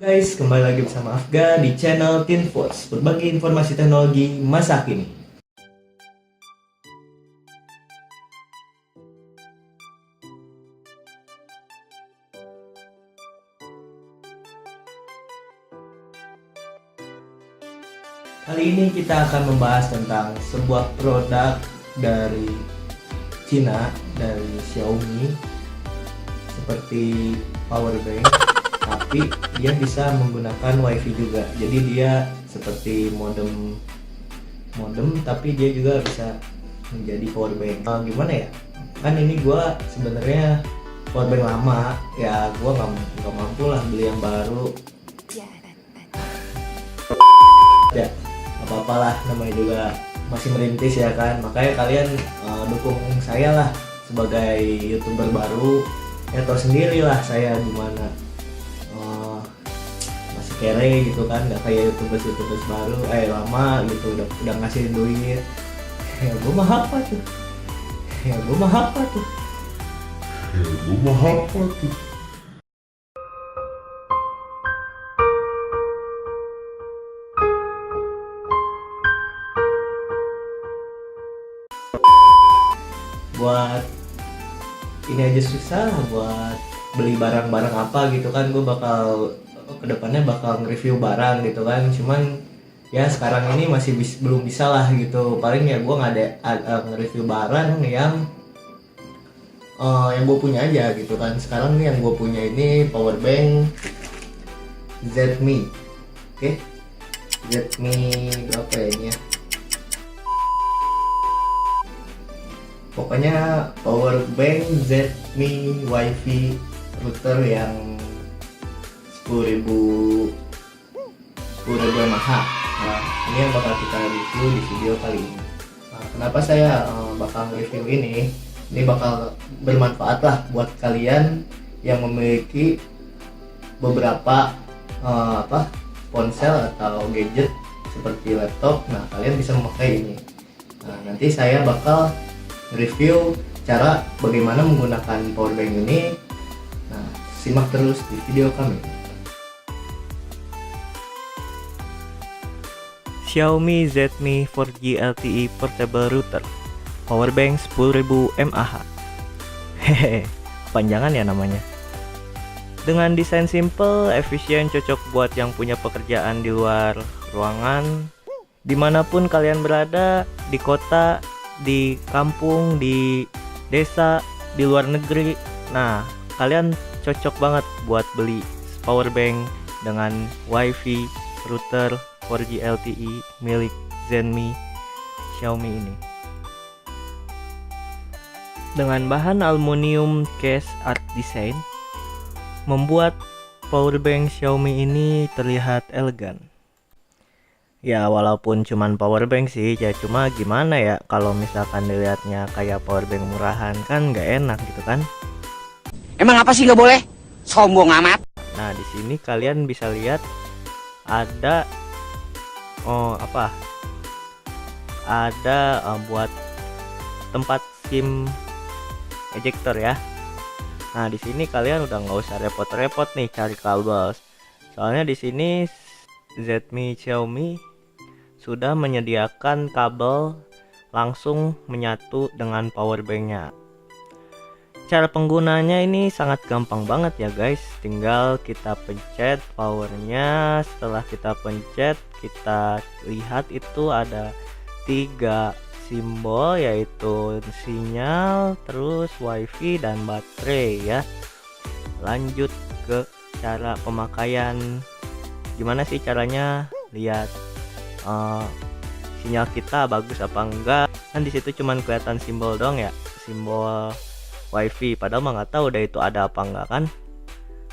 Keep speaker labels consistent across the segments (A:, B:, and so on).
A: Guys, kembali lagi bersama Afga di channel Tinfos, berbagi informasi teknologi masa kini. Kali ini kita akan membahas tentang sebuah produk dari Cina, dari Xiaomi, seperti power bank, tapi dia bisa menggunakan wifi juga. Jadi dia seperti modem tapi dia juga bisa menjadi power bank. Gimana ya, kan ini gua sebenarnya power bank lama ya, gua nggak mampu lah beli yang baru ya. Apa-apa lah, namanya juga masih merintis ya kan, makanya kalian dukung saya lah sebagai youtuber baru. Ya tau sendiri lah saya gimana, masih kere gitu kan, nggak kayak youtubers baru lama gitu udah ngasih duit. Ya gue mah apa tuh, ya gue mah apa tuh. Buat ini aja susah, buat beli barang-barang apa gitu kan, gue bakal kedepannya bakal nge-review barang gitu kan. Cuman ya sekarang ini masih belum bisa lah gitu. Paling ya gue nggak ada nge-review barang yang gue punya aja gitu kan. Sekarang nih yang gue punya ini power bank Zmi. Oke, Zmi berapa ya ini ya, pokoknya power bank Zmi wifi router yang 10.000 mAh. Nah, ini yang bakal kita review di video kali ini. Nah, kenapa saya bakal review ini? Ini bakal bermanfaat lah buat kalian yang memiliki beberapa ponsel atau gadget seperti laptop. Nah, kalian bisa memakai ini. Nah, nanti saya bakal review cara bagaimana menggunakan powerbank ini. Nah, simak terus di video kami.
B: Xiaomi Zmi 4G LTE Portable Router Powerbank 10.000 mAh. Hehe, panjangan ya namanya. Dengan desain simple, efisien, cocok buat yang punya pekerjaan di luar ruangan, dimanapun kalian berada, di kota, di kampung, di desa, di luar negeri. Nah, kalian cocok banget buat beli powerbank dengan wifi router 4G LTE milik Zmi Xiaomi ini. Dengan bahan aluminium case art design, membuat powerbank Xiaomi ini terlihat elegan. Ya walaupun cuman powerbank sih, ya cuma gimana ya, kalau misalkan dilihatnya kayak powerbank murahan kan nggak enak gitu kan.
C: Emang apa sih nggak boleh? Sombong amat.
B: Nah di sini kalian bisa lihat ada buat tempat SIM ejector ya. Nah di sini kalian udah nggak usah repot-repot nih cari kabel, soalnya di sini Zmi Xiaomi sudah menyediakan kabel langsung menyatu dengan powerbanknya. Cara penggunanya ini sangat gampang banget ya guys, tinggal kita pencet powernya. Setelah kita pencet, kita lihat itu ada 3 simbol, yaitu sinyal, terus wifi dan baterai ya. Lanjut ke cara pemakaian. Gimana sih caranya? Lihat sinyal kita bagus apa enggak. Kan disitu cuman kelihatan simbol dong ya, simbol wifi, padahal mah nggak tahu udah itu ada apa enggak kan.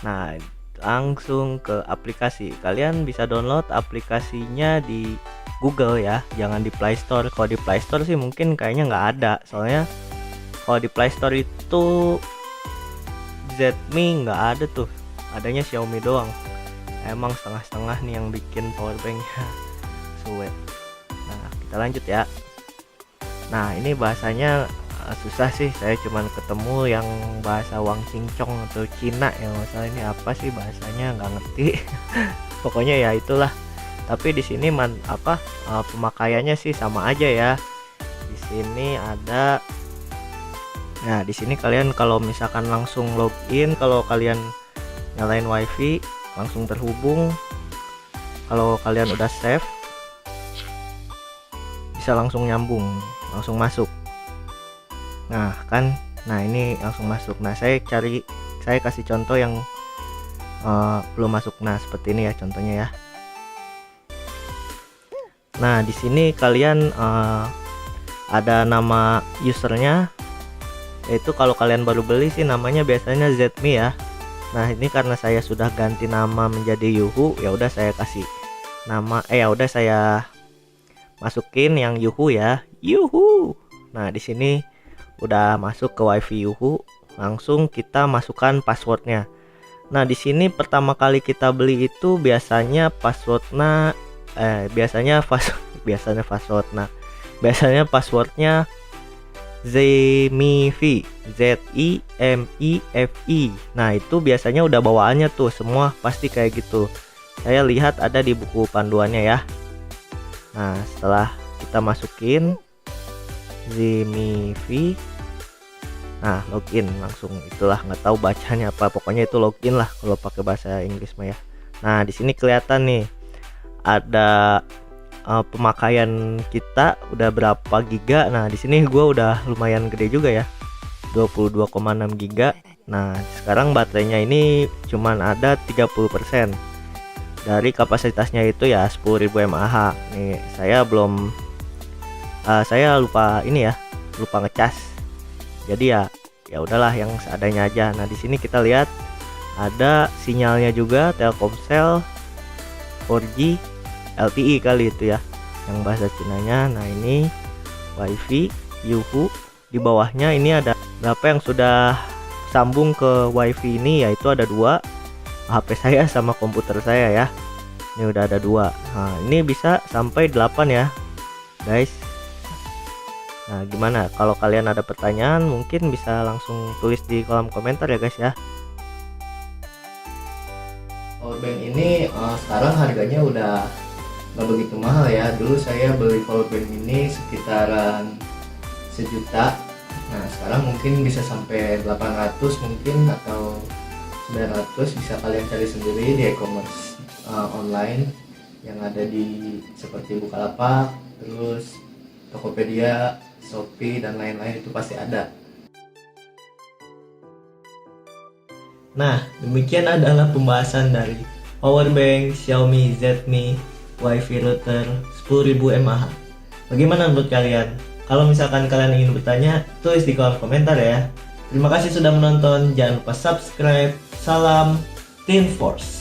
B: Nah langsung ke aplikasi, kalian bisa download aplikasinya di Google ya, jangan di Play Store. Kalau di Play Store sih mungkin kayaknya nggak ada, soalnya kalau di Play Store itu Zmi nggak ada tuh, adanya Xiaomi doang. Emang setengah-setengah nih yang bikin powerbanknya suwe. Nah kita lanjut ya. Nah ini bahasanya susah sih, saya cuman ketemu yang bahasa Wang Cincong atau Cina yang masalah ini apa sih bahasanya nggak ngerti. Pokoknya ya itulah. Tapi di sini pemakaiannya sih sama aja ya. Di sini ada, nah di sini kalian kalau misalkan langsung login, kalau kalian nyalain wifi langsung terhubung, kalau kalian udah save bisa langsung nyambung, langsung masuk. Nah kan, nah ini langsung masuk. Nah saya kasih contoh yang belum masuk. Nah seperti ini ya contohnya ya. Nah di sini kalian ada nama usernya, yaitu kalau kalian baru beli sih namanya biasanya Zmi ya. Nah ini karena saya sudah ganti nama menjadi Yuhu, ya udah saya kasih nama ya udah saya masukin yang Yuhu ya, Yuhu. Nah di sini udah masuk ke wifi Yuhu, langsung kita masukkan passwordnya. Nah di sini pertama kali kita beli itu biasanya passwordnya Zemifi, ZIMIFI. Nah itu biasanya udah bawaannya tuh semua pasti kayak gitu. Saya lihat ada di buku panduannya ya. Nah setelah kita masukin Zemifi, nah login langsung, itulah nggak tahu bacanya apa, pokoknya itu login lah kalau pakai bahasa Inggris mah ya. Nah di sini kelihatan nih ada pemakaian kita udah berapa giga. Nah di sini gua udah lumayan gede juga ya, 22,6 giga. Nah sekarang baterainya ini cuman ada 30% dari kapasitasnya itu ya 10.000 mAh. Nih saya belum saya lupa ngecas, jadi ya udahlah yang seadanya aja. Nah di sini kita lihat ada sinyalnya juga, Telkomsel 4G LTE kali itu ya yang bahasa Cinanya. Nah ini wifi Yuhu, di bawahnya ini ada berapa yang sudah sambung ke wifi ini, yaitu ada 2, HP saya sama komputer saya ya. Ini udah ada 2. Nah ini bisa sampai 8 ya guys. Nah gimana kalau kalian ada pertanyaan mungkin bisa langsung tulis di kolom komentar ya guys ya.
A: Powerbank ini sekarang harganya udah nggak begitu mahal ya. Dulu saya beli powerbank ini sekitaran 1 juta. Nah sekarang mungkin bisa sampai 800 mungkin atau 900, bisa kalian cari sendiri di e-commerce online yang ada di seperti Bukalapak, terus Tokopedia, Shopee dan lain-lain, itu pasti ada. Nah, demikian adalah pembahasan dari powerbank Xiaomi Zmi Wi-Fi router 10.000 mAh. Bagaimana menurut kalian? Kalau misalkan kalian ingin bertanya, tulis di kolom komentar ya. Terima kasih sudah menonton, jangan lupa subscribe. Salam Teen Force.